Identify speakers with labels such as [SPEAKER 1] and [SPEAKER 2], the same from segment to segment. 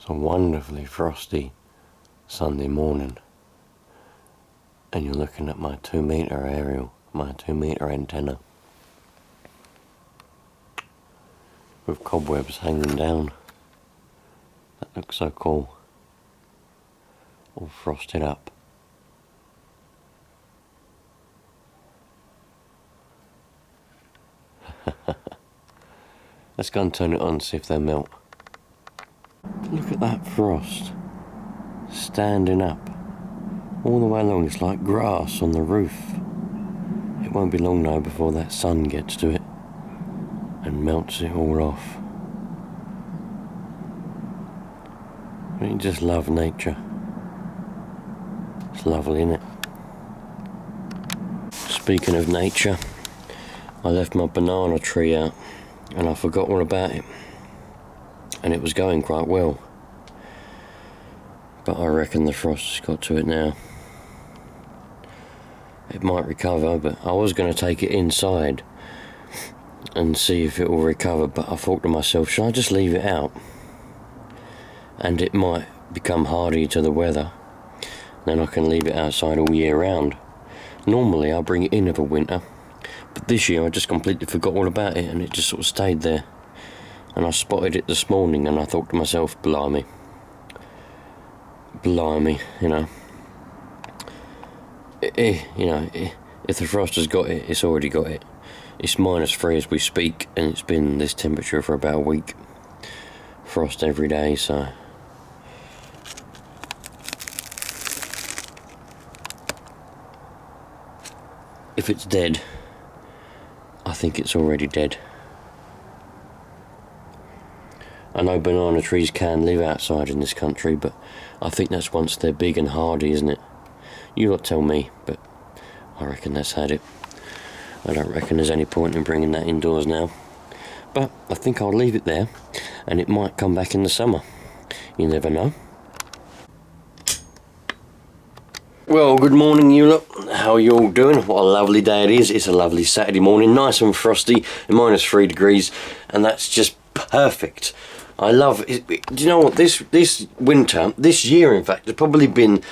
[SPEAKER 1] It's a wonderfully frosty Sunday morning, and you're looking at my 2-meter aerial, my 2-meter antenna, with cobwebs hanging down. That looks so cool, all frosted up. Let's go and turn it on and see if they melt. Look at that frost standing up all the way along. It's like grass on the roof. It won't be long now before that sun gets to it and melts it all off. You just love nature. It's lovely, isn't it? Speaking of nature, I left my banana tree out and I forgot all about it, and it was going quite well, but I reckon the frost has got to it now. It might recover, but I was going to take it inside and see if it will recover, but I thought to myself, should I just leave it out and it might become hardy to the weather, then I can leave it outside all year round. Normally I bring it in over winter, but this year I just completely forgot all about it and it just sort of stayed there. And I spotted it this morning and I thought to myself, blimey, you know. If the frost has got it, it's already got it. It's -3 as we speak, and it's been this temperature for about a week. Frost every day, so. If it's dead, I think it's already dead. I know banana trees can live outside in this country, but I think that's once they're big and hardy, isn't it? You lot tell me, but I reckon that's had it. I don't reckon there's any point in bringing that indoors now. But I think I'll leave it there, and it might come back in the summer. You never know. Well, good morning, you lot. How are you all doing? What a lovely day it is. It's a lovely Saturday morning, nice and frosty, and -3 degrees, and that's just perfect. I love it. Do you know what? This winter, this year in fact, has probably been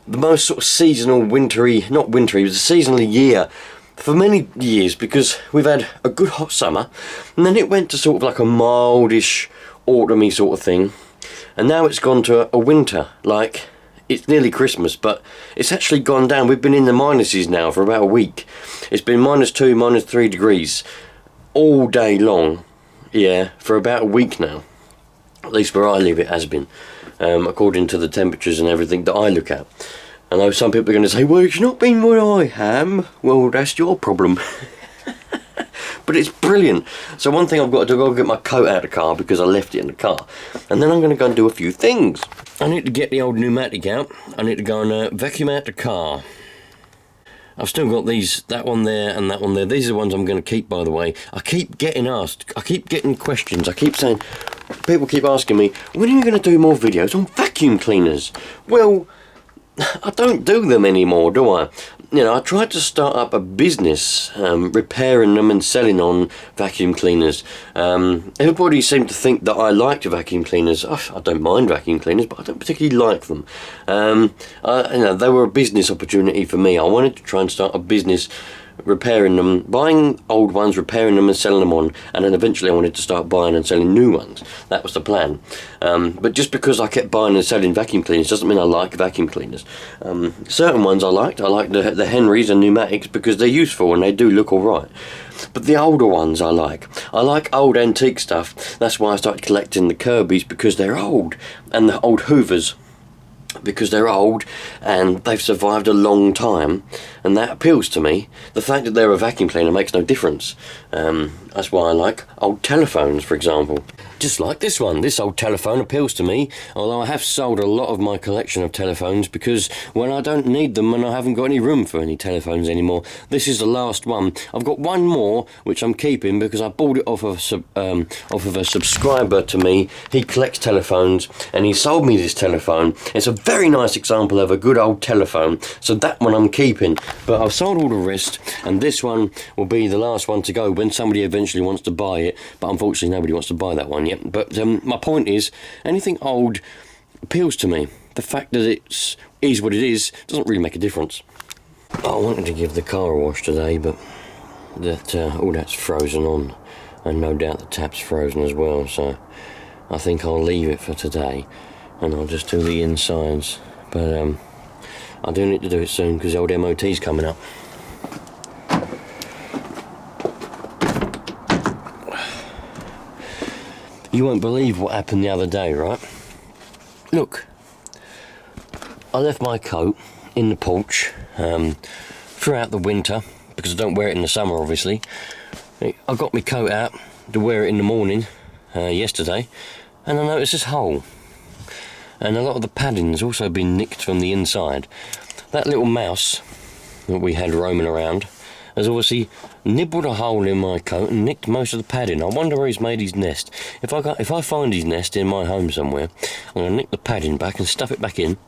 [SPEAKER 1] the most sort of seasonal, not wintry, it was a seasonally year for many years, because we've had a good hot summer, and then it went to sort of like a mildish, autumny sort of thing, and now it's gone to a winter, like. It's nearly Christmas, but it's actually gone down. We've been in the minuses now for about a week. It's been -2, -3 degrees all day long, yeah, for about a week now. At least where I live it has been, according to the temperatures and everything that I look at. I know some people are going to say, well, it's not been what I am. Well, that's your problem. But it's brilliant. So one thing I've got to do, I've got to get my coat out of the car because I left it in the car. And then I'm going to go and do a few things. I need to get the old pneumatic out. I need to go and vacuum out the car. I've still got these, that one there and that one there. These are the ones I'm going to keep, by the way. I keep getting asked, I keep getting questions. I keep saying, people keep asking me, when are you going to do more videos on vacuum cleaners? Well, I don't do them anymore, do I? You know, I tried to start up a business, repairing them and selling on vacuum cleaners. Everybody seemed to think that I liked vacuum cleaners. I don't mind vacuum cleaners, but I don't particularly like them. You know, they were a business opportunity for me. I wanted to try and start a business repairing them, buying old ones, repairing them and selling them on, and then eventually I wanted to start buying and selling new ones. That was the plan. But just because I kept buying and selling vacuum cleaners doesn't mean I like vacuum cleaners. Certain ones I liked. I like the Henrys and pneumatics because they're useful and they do look alright. But the older ones I like. I like old antique stuff. That's why I started collecting the Kirbys, because they're old, and the old Hoovers, because they're old and they've survived a long time, and that appeals to me. The fact that they're a vacuum cleaner makes no difference. That's why I like old telephones, for example. Just like this one, this old telephone appeals to me, although I have sold a lot of my collection of telephones because, well, I don't need them and I haven't got any room for any telephones anymore. This is the last one. I've got one more which I'm keeping because I bought it off of a subscriber to me. He collects telephones and he sold me this telephone. It's a very nice example of a good old telephone, so that one I'm keeping. But I've sold all the rest, and this one will be the last one to go when somebody eventually wants to buy it. But unfortunately, nobody wants to buy that one yet. But my point is, anything old appeals to me. The fact that it is what it is doesn't really make a difference. I wanted to give the car a wash today, but all that's frozen on, and no doubt the tap's frozen as well. So I think I'll leave it for today, and I'll just do the insides. But I do need to do it soon because the old MOT's coming up. You won't believe what happened the other day, right? Look, I left my coat in the porch throughout the winter because I don't wear it in the summer, obviously. I got my coat out to wear it in the morning yesterday, and I noticed this hole. And a lot of the padding's also been nicked from the inside. That little mouse that we had roaming around has obviously nibbled a hole in my coat and nicked most of the padding. I wonder where he's made his nest. If I find his nest in my home somewhere, I'm going to nick the padding back and stuff it back in,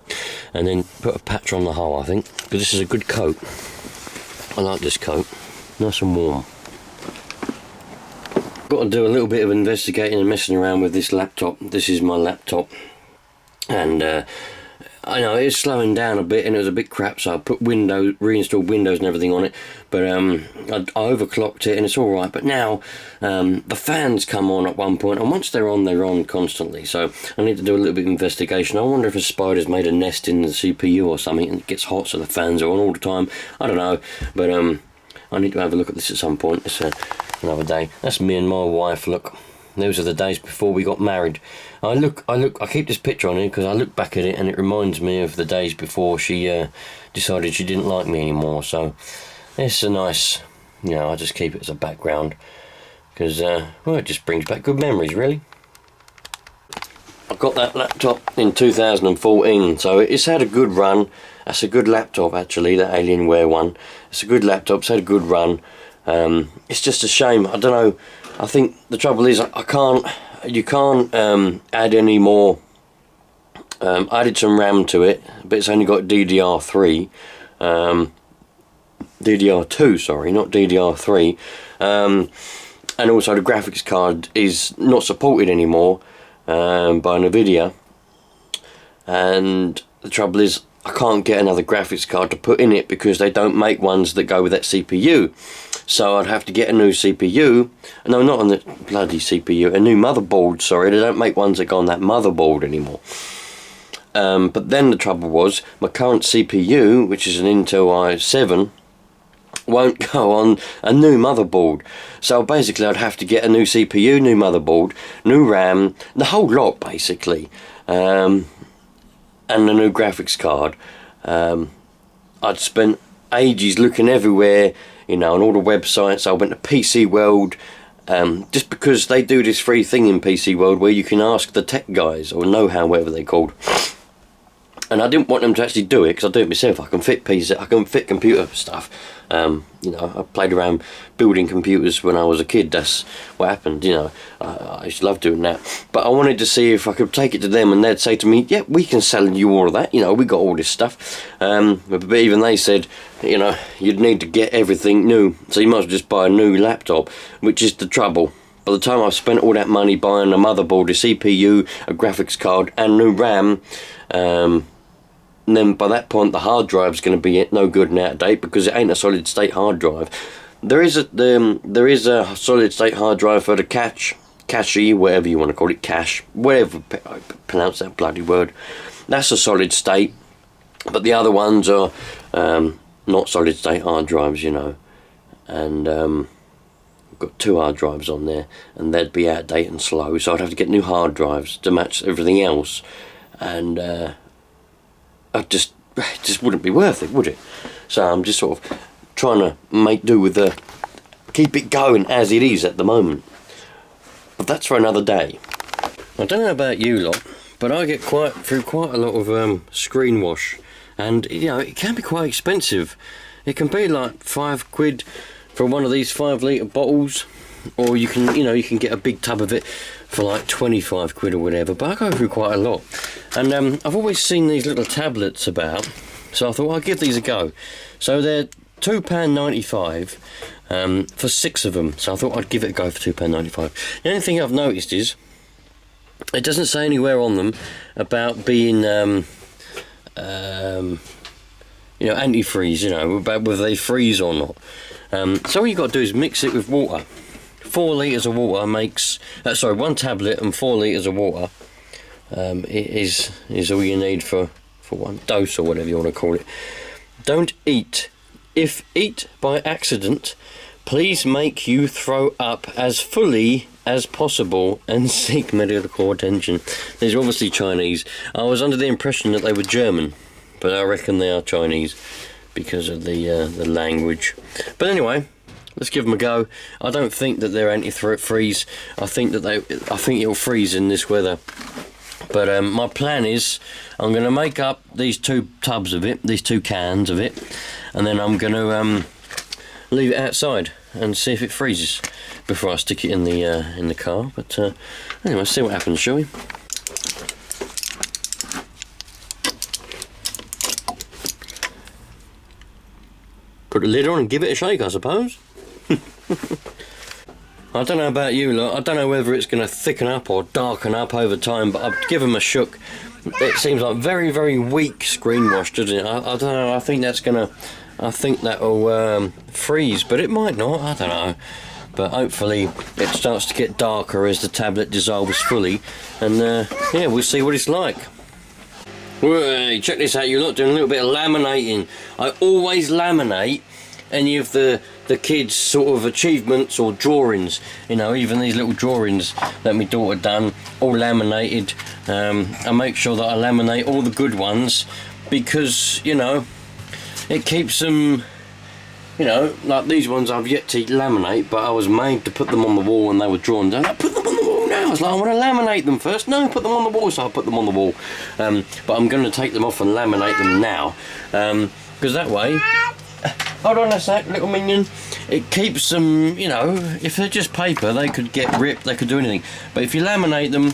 [SPEAKER 1] and then put a patch on the hole, I think, because this is a good coat. I like this coat, nice and warm. Got to do a little bit of investigating and messing around with this laptop. This is my laptop. And I know it's slowing down a bit, and it was a bit crap, so I put reinstalled Windows and everything on it. But I overclocked it, and it's all right. But now the fans come on at one point, and once they're on constantly. So I need to do a little bit of investigation. I wonder if a spider's made a nest in the CPU or something, and it gets hot, so the fans are on all the time. I don't know, but I need to have a look at this at some point. It's another day. That's me and my wife. Look. Those are the days before we got married. I keep this picture on here because I look back at it and it reminds me of the days before she decided she didn't like me anymore. So it's a nice, I just keep it as a background because, it just brings back good memories, really. I got that laptop in 2014, so it's had a good run. That's a good laptop, actually, that Alienware one. It's a good laptop, it's had a good run. It's just a shame, I don't know. I think the trouble is you can't add any more. I added some RAM to it, but it's only got DDR3, DDR2, sorry, not DDR3, and also the graphics card is not supported anymore by Nvidia, and the trouble is I can't get another graphics card to put in it because they don't make ones that go with that CPU. So I'd have to get a new CPU. No, not on the bloody CPU. A new motherboard, sorry. They don't make ones that go on that motherboard anymore. But then the trouble was, my current CPU, which is an Intel i7, won't go on a new motherboard. So basically I'd have to get a new CPU, new motherboard, new RAM, the whole lot basically. And a new graphics card. I'd spent ages looking everywhere, on all the websites. I went to PC World, just because they do this free thing in PC World where you can ask the tech guys, or know-how, whatever they're called. And I didn't want them to actually do it because I do it myself. I can fit computer stuff. I played around building computers when I was a kid. That's what happened. I used to love doing that. But I wanted to see if I could take it to them, and they'd say to me, "Yeah, we can sell you all of that. We got all this stuff." But even they said, you'd need to get everything new, so you might as well just buy a new laptop, which is the trouble. By the time I've spent all that money buying a motherboard, a CPU, a graphics card, and new RAM, and then by that point the hard drive's going to be no good and out of date because it ain't a solid state hard drive. There is a solid state hard drive for the cache, whatever you want to call it, cache, whatever I pronounce that bloody word. That's a solid state, but the other ones are not solid state hard drives, and I've got 2 hard drives on there, and they'd be out of date and slow, so I'd have to get new hard drives to match everything else, and it just wouldn't be worth it, would it? So I'm just sort of trying to make do with keep it going as it is at the moment. But that's for another day. I don't know about you lot, but I get through quite a lot of screen wash, and it can be quite expensive. It can be like £5 for one of these 5-litre bottles, or you can get a big tub of it for like £25 or whatever. But I go through quite a lot, and I've always seen these little tablets about, so I thought, well, I'll give these a go. So they're £2.95 for 6 of them. So I thought I'd give it a go for £2.95. The only thing I've noticed is it doesn't say anywhere on them about being antifreeze, about whether they freeze or not. So all you've got to do is mix it with water. 4 litres of water makes 1 tablet and 4 litres of water is all you need for 1 dose, or whatever you want to call it. Don't eat. If eat by accident, please make you throw up as fully as possible and seek medical attention. These are obviously Chinese. I was under the impression that they were German, but I reckon they are Chinese because of the language. But anyway, let's give them a go. I don't think that they're anti-freeze. I think it'll freeze in this weather. But my plan is I'm going to make up these 2 tubs of it, these 2 cans of it, and then I'm going to leave it outside and see if it freezes before I stick it in the car. But anyway, see what happens, shall we? Put the lid on and give it a shake, I suppose. I don't know about you lot, I don't know whether it's going to thicken up or darken up over time, but I've given them a shook. It seems like very, very weak screen wash, doesn't it? I don't know, I think that'll freeze, but it might not, I don't know. But hopefully it starts to get darker as the tablet dissolves fully, and yeah, we'll see what it's like. Hey, check this out, you lot, doing a little bit of laminating. I always laminate any of the kids' sort of achievements or drawings, even these little drawings that my daughter done, all laminated. I make sure that I laminate all the good ones because it keeps them, like these ones I've yet to laminate, but I was made to put them on the wall and they were drawn down. I put them on the wall now. I was like, I want to laminate them first. No, put them on the wall. So I put them on the wall, but I'm going to take them off and laminate them now, because that way, hold on a sec, little minion. It keeps them, if they're just paper, they could get ripped, they could do anything. But if you laminate them,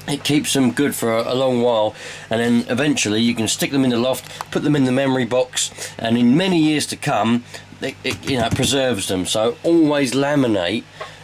[SPEAKER 1] it keeps them good for a long while, and then eventually you can stick them in the loft, put them in the memory box, and in many years to come, it preserves them. So always laminate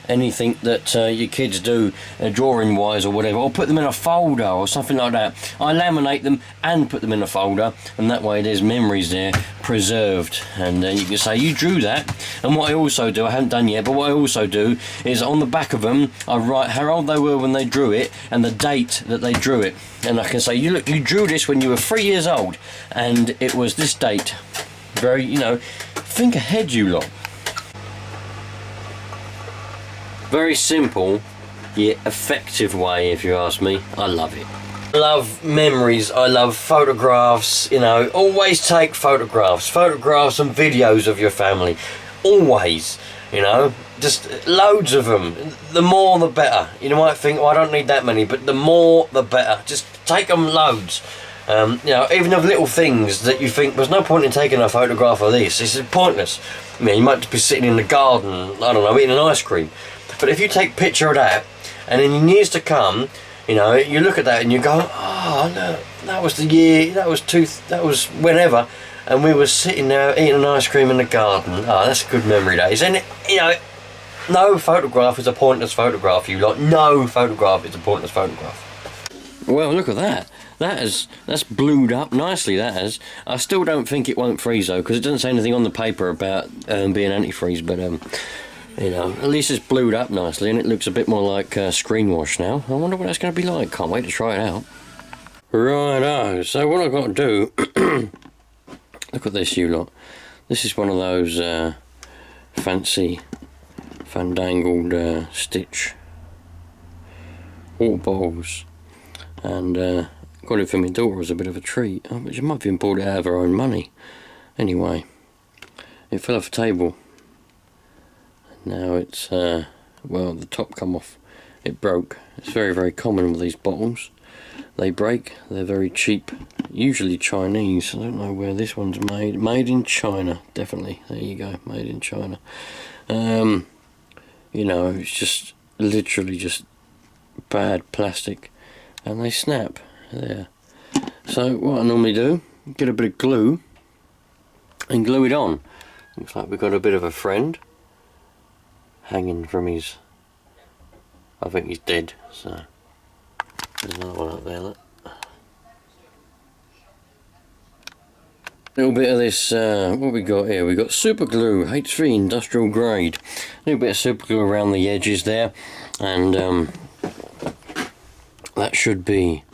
[SPEAKER 1] anything that your kids do drawing wise or whatever, or put them in a folder or something like that. I laminate them and put them in a folder, and that way there's memories there preserved, and you can say you drew that. And what I also do, I haven't done yet, but what I also do is on the back of them I write how old they were when they drew it and the date that they drew it, and I can say, you drew this when you were 3 years old and it was this date. Very, think ahead, you lot. Very simple yet effective way, if you ask me. I love it. I love memories, I love photographs, always take photographs and videos of your family. Always, just loads of them. The more the better. You might think, I don't need that many, but the more the better. Just take them loads. Even of little things that you think there's no point in taking a photograph of this. This is pointless. You might be sitting in the garden, I don't know, eating an ice cream. But if you take a picture of that, and in years to come, you look at that and you go, oh no, that was the year, that was whenever, and we were sitting there eating an ice cream in the garden. Oh, that's a good memory, that is. And no photograph is a pointless photograph, you lot. No photograph is a pointless photograph. Well, look at that. That's blued up nicely, that has. I still don't think it won't freeze though, because it doesn't say anything on the paper about being anti-freeze, but at least it's blued up nicely and it looks a bit more like screen wash now. I wonder what that's going to be like. Can't wait to try it out. Righto, so what I've got to do, look at this, you lot. This is one of those fancy fandangled Stitch water bottles, and got it for my daughter as a bit of a treat. But she might have even bought it out of her own money. Anyway, it fell off the table. Now it's, well, the top come off. It broke. It's very, very common with these bottles. They break. They're very cheap. Usually Chinese. I don't know where this one's made. Made in China, definitely. There you go. Made in China. It's just literally just bad plastic, and they snap there. So what I normally do, get a bit of glue and glue it on. Looks like we've got a bit of a friend hanging from his... I think he's dead, so... There's another one up there, look. Little bit of this, what we got here? We got super glue, H3 industrial grade. A little bit of super glue around the edges there, and that should be,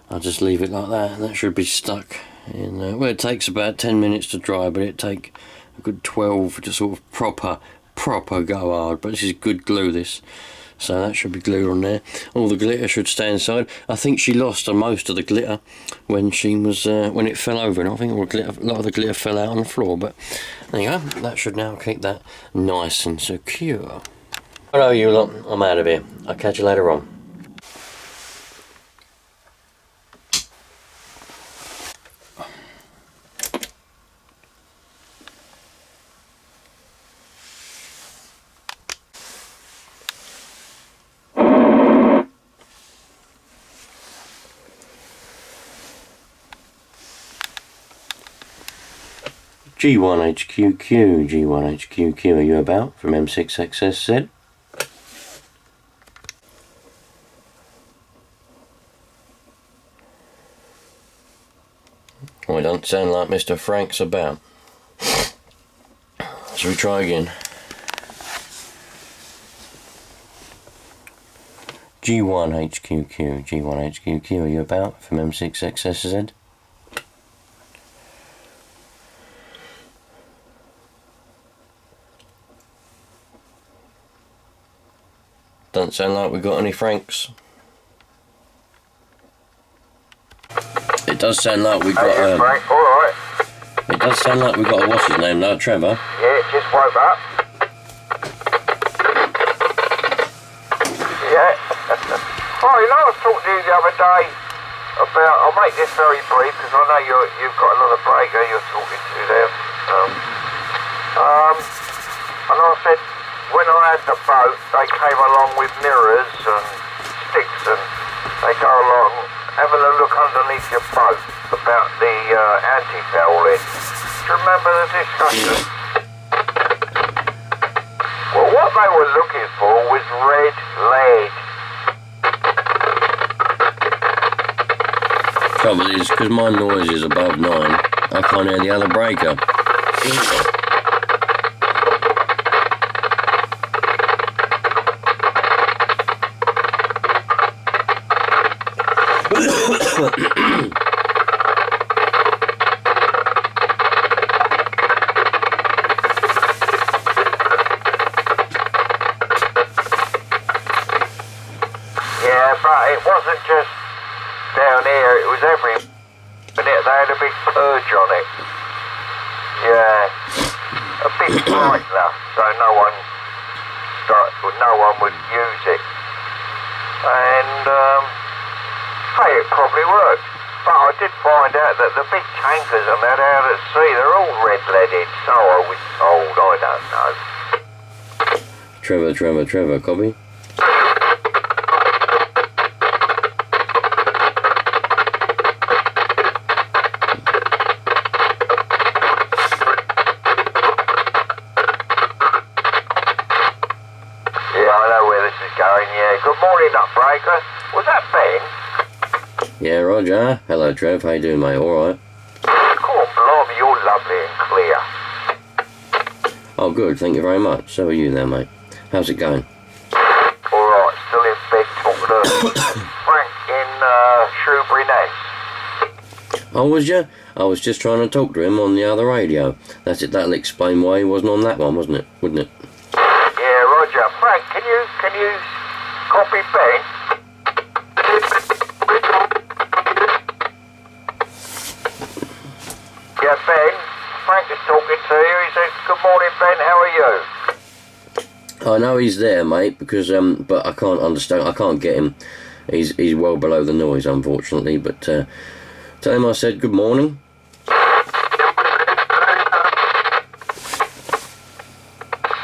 [SPEAKER 1] I'll just leave it like that, and that should be stuck in, well, it takes about 10 minutes to dry, but it take a good 12 to sort of proper go hard. But this is good glue, this. So that should be glued on there. All the glitter should stay inside. I think she lost most of the glitter when she was when it fell over, and I think a lot of the glitter fell out on the floor. But there you go. That should now keep that nice and secure. Hello, you lot. I'm out of here. I'll catch you later on. G1HQQ, G1HQQ, are you about? From M6XSZ? Oh, it doesn't sound like Mr. Frank's about. Shall we try again? G1HQQ, G1HQQ, are you about? From M6XSZ? Doesn't sound like we got any Franks. It does sound like we got
[SPEAKER 2] Frank, alright.
[SPEAKER 1] It does sound like we got a what's his name now, Trevor.
[SPEAKER 2] Yeah, it just woke up. Yeah. Oh, you know, I was talking to you the other day about, I'll make this very brief because I know you've got another breaker you're talking to there. And I said, when I had the boat, they came along with mirrors and sticks, and they go along having a look underneath your boat about the anti-fouling. Do you remember the discussion? Well, what they were looking for was red lead.
[SPEAKER 1] Trouble is, because my noise is above 9, I can't hear the other breaker.
[SPEAKER 2] Yeah, but it wasn't just down here, it was every minute. They had a big purge on it. Yeah, a big brightener, so no one would use it. And hey, it probably worked. But I did find out that the big tankers and that out at sea, they're all red-leaded, so I was told. I don't know.
[SPEAKER 1] Trevor, copy?
[SPEAKER 2] Good morning, Upbreaker. Was that Ben?
[SPEAKER 1] Yeah, Roger. Hello, Trev. How you doing, mate? All right.
[SPEAKER 2] Cool, blimey, you're lovely and clear.
[SPEAKER 1] Oh, good. Thank you very much. So are you there, mate. How's it going?
[SPEAKER 2] All right, still in bed talking to Frank in Shrewsbury Nance.
[SPEAKER 1] Oh, was you? I was just trying to talk to him on the other radio. That's it. That'll explain why he wasn't on that one, wasn't it? Wouldn't it?
[SPEAKER 2] Yeah, Roger. Frank, can you copy Ben? Yeah, Ben. Frank is talking to you. He says, "Good morning, Ben. How are you?"
[SPEAKER 1] I know he's there, mate, because but I can't understand. I can't get him. He's well below the noise, unfortunately. But tell him I said good morning.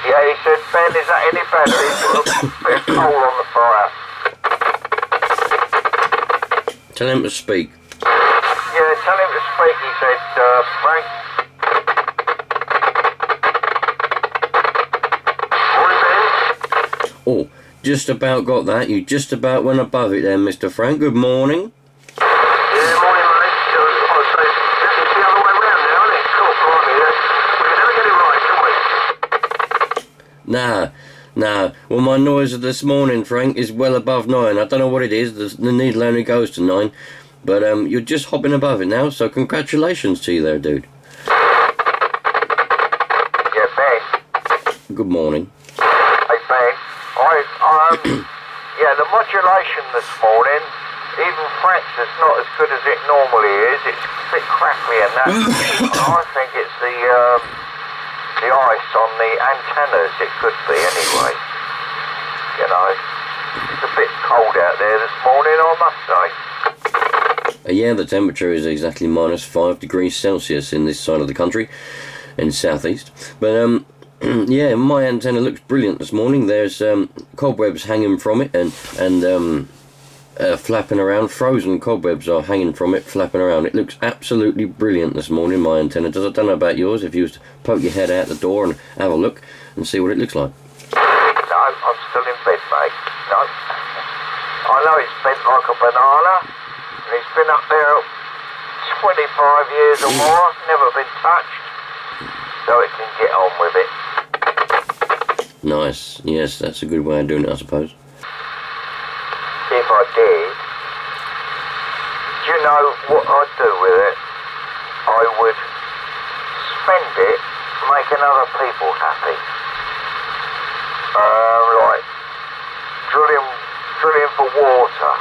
[SPEAKER 2] Yeah, he said, "Ben, is that any better? He's got a bit of coal on the fire."
[SPEAKER 1] Tell him to speak.
[SPEAKER 2] Yeah, tell him to speak. He said, Frank.
[SPEAKER 1] Oh, just about got that. You just about went above it there, Mr. Frank. Good morning.
[SPEAKER 2] Yeah, morning, mate. I say, it's the other way round now, isn't it? Cool, blimey, we can never get it right, can we?
[SPEAKER 1] Nah. Well, my noise of this morning, Frank, is well above 9. I don't know what it is. The needle only goes to 9. But you're just hopping above it now, so congratulations to you there, dude.
[SPEAKER 2] Yeah, Ben.
[SPEAKER 1] Good morning.
[SPEAKER 2] Hey, Ben. Yeah, the modulation this morning, even Frank's is not as good as it normally is. It's a bit crackly and that. I think it's the ice on the antennas, it could be anyway. You know, it's a bit cold out there this morning, I must say.
[SPEAKER 1] Yeah, the temperature is exactly -5 degrees Celsius in this side of the country, in southeast. But yeah, my antenna looks brilliant this morning. There's cobwebs hanging from it and flapping around. Frozen cobwebs are hanging from it, flapping around. It looks absolutely brilliant this morning, my antenna does. I don't know about yours, if you was to poke your head out the door and have a look and see what it looks like.
[SPEAKER 2] No, I'm still in bed, mate. No. I know it's bent like a banana, and it's been up there 25 years or more, never been touched, so it can get on with it.
[SPEAKER 1] Nice. Yes, that's a good way of doing it, I suppose.
[SPEAKER 2] If I did, do you know what I'd do with it? I would spend it making other people happy. Like drilling for water,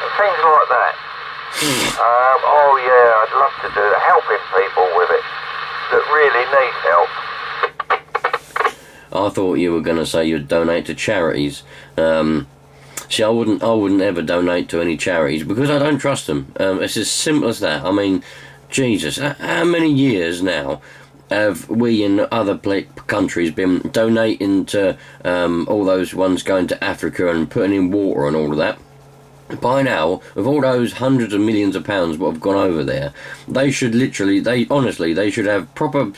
[SPEAKER 2] and things like that. Oh yeah, I'd love to do that, helping people with it that really need help.
[SPEAKER 1] I thought you were going to say you'd donate to charities. See, I wouldn't ever donate to any charities because I don't trust them. It's as simple as that. I mean, Jesus, how many years now have we in other countries been donating to all those ones going to Africa and putting in water and all of that? By now, with all those hundreds of millions of pounds what have gone over there, they should literally, they should have proper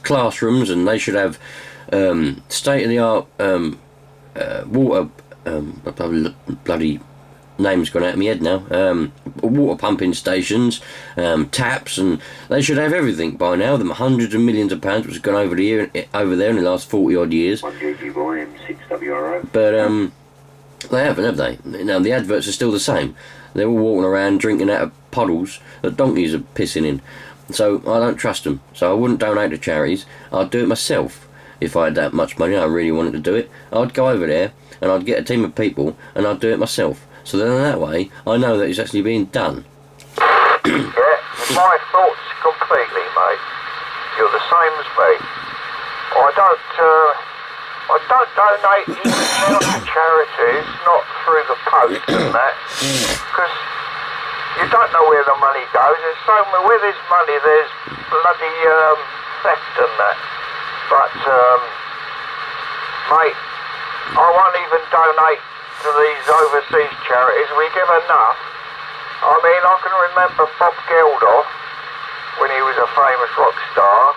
[SPEAKER 1] classrooms, and they should have state-of-the-art water, bloody name's gone out of my head now, water pumping stations, taps, and they should have everything by now. Them hundreds of millions of pounds which have gone over there in the last 40 odd years. But they haven't, have they? Now the adverts are still the same. They're all walking around drinking out of puddles that donkeys are pissing in. So I don't trust them. So I wouldn't donate to charities. I'd do it myself. If I had that much money, I really wanted to do it, I'd go over there and I'd get a team of people and I'd do it myself. So then that way, I know that it's actually being done.
[SPEAKER 2] Yeah, my thoughts completely, mate. You're the same as me. I don't donate even now to charities, not through the post and that, because you don't know where the money goes. There's so many, where there's money, there's bloody theft and that. But, mate, I won't even donate to these overseas charities. We give enough. I mean, I can remember Bob Geldof, when he was a famous rock star.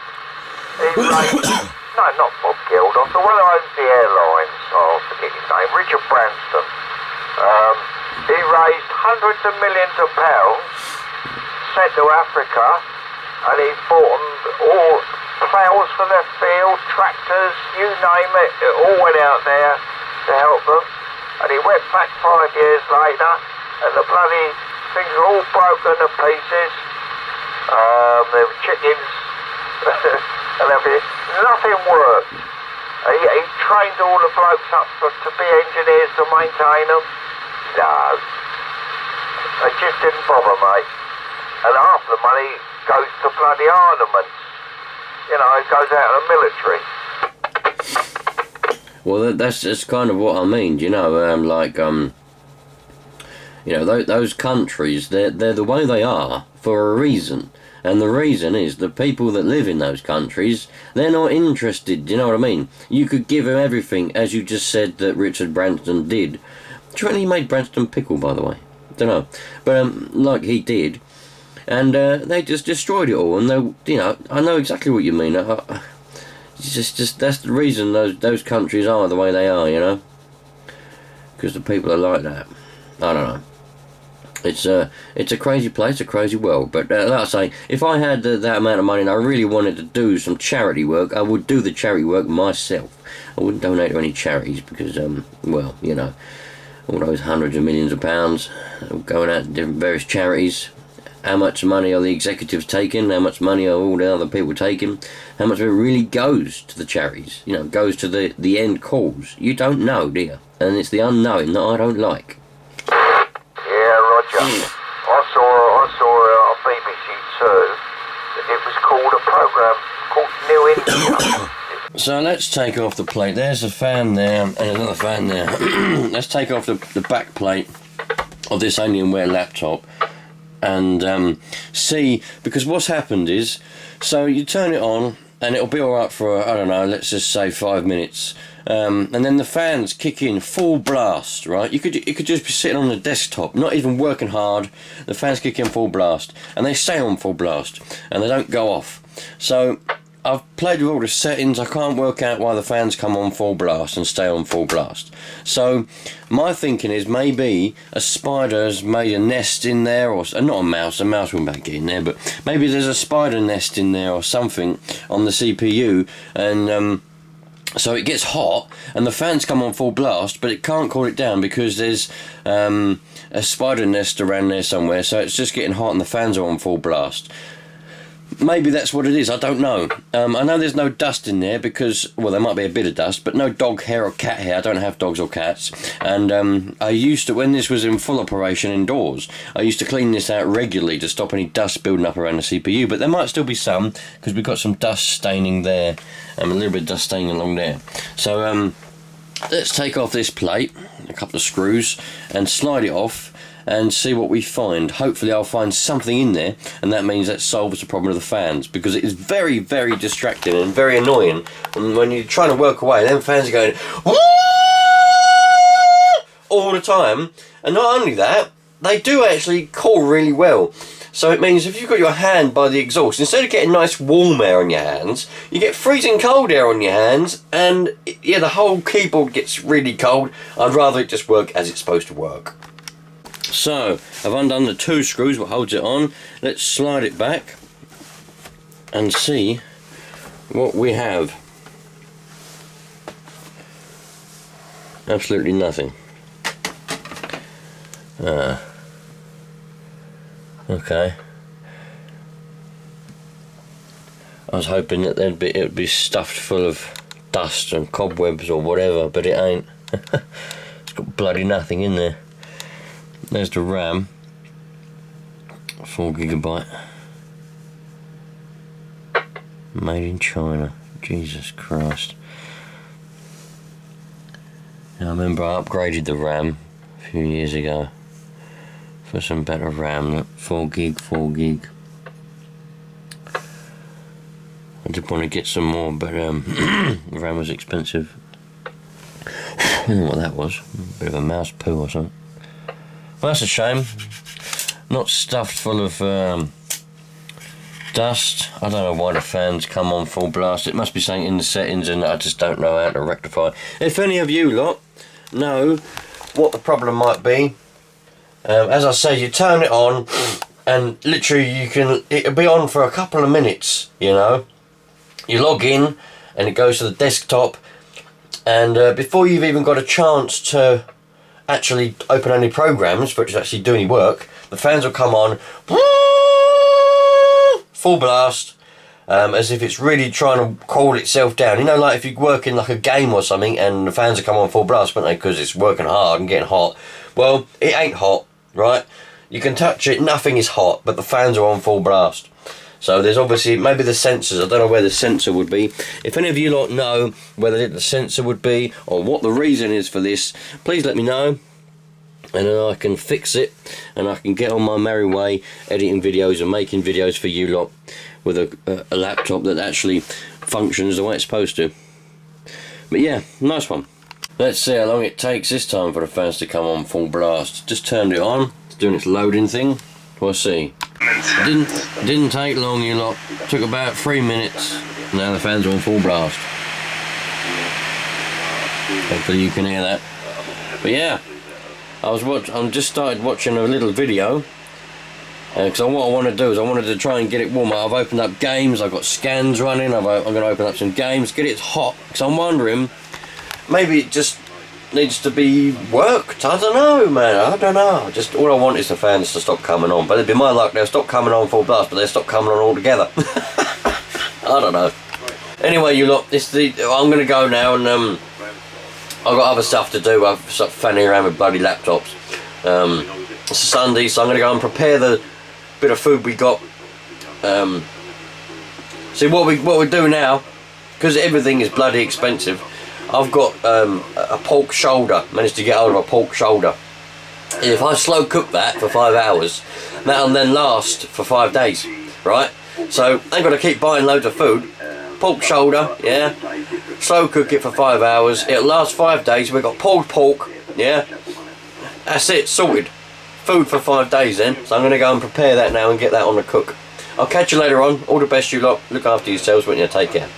[SPEAKER 2] He raised, no, not Bob Geldof, the one who owns the airlines, I forget his name, Richard Branson. He raised hundreds of millions of pounds, sent to Africa, and he bought them all ploughs for their field, tractors, you name it, it all went out there to help them. And he went back 5 years later, and the bloody things were all broken to pieces. There were chickens and everything. Nothing worked. He trained all the blokes up to be engineers to maintain them. No. It just didn't bother, mate. And half the money goes to bloody armaments. You know, it goes out of the military.
[SPEAKER 1] Well, that's kind of what I mean, you know, you know, those countries, they're the way they are for a reason. And the reason is the people that live in those countries, they're not interested, do you know what I mean? You could give them everything, as you just said that Richard Branson did. Do you reckon he made Branston pickle, by the way? Don't know. But, like he did. And they just destroyed it all. And, they, you know, I know exactly what you mean. It's just that's the reason those countries are the way they are, you know. because the people are like that. I don't know. It's a crazy place, a crazy world. But like I say, if I had that amount of money and I really wanted to do some charity work, I would do the charity work myself. I wouldn't donate to any charities because, well, you know, all those hundreds of millions of pounds going out to different various charities. How much money are the executives taking? How much money are all the other people taking? How much of it really goes to the charities? You know, goes to the end cause? You don't know, do you? And it's the unknowing that I don't like.
[SPEAKER 2] Yeah, Roger. I saw on BBC Two. It was called a programme called New India.
[SPEAKER 1] So let's take off the plate. There's a fan there and another fan there. Let's take off the back plate of this Alienware laptop and see, because what's happened is, so you turn it on and it'll be alright for, I don't know, let's just say 5 minutes. And then the fans kick in full blast, right? You could just be sitting on the desktop, not even working hard. The fans kick in full blast, and they stay on full blast, and they don't go off. So I've played with all the settings. I can't work out why the fans come on full blast and stay on full blast. So my thinking is maybe a spider's made a nest in there, or not a mouse wouldn't get in there, but maybe there's a spider nest in there or something on the CPU, and so it gets hot and the fans come on full blast, but it can't cool it down because there's a spider nest around there somewhere, so it's just getting hot and the fans are on full blast. Maybe that's what it is, I don't know. I know there's no dust in there because, well, there might be a bit of dust, but no dog hair or cat hair. I don't have dogs or cats. And I used to, when this was in full operation indoors, I used to clean this out regularly to stop any dust building up around the CPU, but there might still be some because we've got some dust staining there and a little bit of dust staining along there. So let's take off this plate, a couple of screws, and slide it off and see what we find. Hopefully I'll find something in there, and that means that solves the problem of the fans, because it is very, very distracting and very annoying. And when you're trying to work away, then fans are going all the time. And not only that, they do actually cool really well. So it means if you've got your hand by the exhaust, instead of getting nice warm air on your hands, you get freezing cold air on your hands, and yeah, the whole keyboard gets really cold. I'd rather it just work as it's supposed to work. So, I've undone the 2 screws what holds it on. Let's slide it back and see what we have. Absolutely nothing. Okay. I was hoping that it would be stuffed full of dust and cobwebs or whatever, but it ain't. It's got bloody nothing in there. There's the RAM, 4 GB, made in China. Jesus Christ. Now, I remember I upgraded the RAM a few years ago for some better RAM, 4 gig. I did want to get some more, but the RAM was expensive. I don't know what that was, a bit of a mouse poo or something. Well, that's a shame. Not stuffed full of dust. I don't know why the fans come on full blast. It must be something in the settings and I just don't know how to rectify. If any of you lot know what the problem might be, as I say, you turn it on and literally it'll be on for a couple of minutes, you know. You log in and it goes to the desktop, and before you've even got a chance to actually open any programs for it to actually do any work, the fans will come on full blast, as if it's really trying to cool itself down. You know, like if you work in like a game or something and the fans will come on full blast, won't they, because it's working hard and getting hot. Well, it ain't hot, right? You can touch it, nothing is hot, but the fans are on full blast. So there's obviously, maybe the sensors, I don't know where the sensor would be. If any of you lot know whether the sensor would be or what the reason is for this, please let me know, and then I can fix it and I can get on my merry way editing videos and making videos for you lot with a laptop that actually functions the way it's supposed to. But yeah, nice one. Let's see how long it takes this time for the fans to come on full blast. Just turned it on, it's doing its loading thing. We'll see. Didn't take long, you lot. Took about 3 minutes. Now the fans are on full blast. Hopefully you can hear that. But But yeah, I'm just started watching a little video. Because what I want to do is I wanted to try and get it warm. I've opened up games, I've got scans running, I'm going to open up some games, get it hot. Because I'm wondering, maybe it just needs to be worked. I don't know, man, I don't know. Just all I want is the fans to stop coming on. But it'd be my luck, they'll stop coming on full blast, but they'll stop coming on altogether. I don't know. Anyway, you lot, I'm going to go now, and I've got other stuff to do. I've stopped fanning around with bloody laptops. It's a Sunday, so I'm going to go and prepare the bit of food we got. See what we do now, because everything is bloody expensive. I've got a pork shoulder. Managed to get hold of a pork shoulder. And if I slow cook that for 5 hours, that'll then last for 5 days, right? So I'm going to keep buying loads of food. Pork shoulder, yeah. Slow cook it for 5 hours. It'll last 5 days. We've got pulled pork, yeah. That's it, sorted. Food for 5 days then. So I'm going to go and prepare that now and get that on the cook. I'll catch you later on. All the best, you lot. Look after yourselves, won't you? Take care.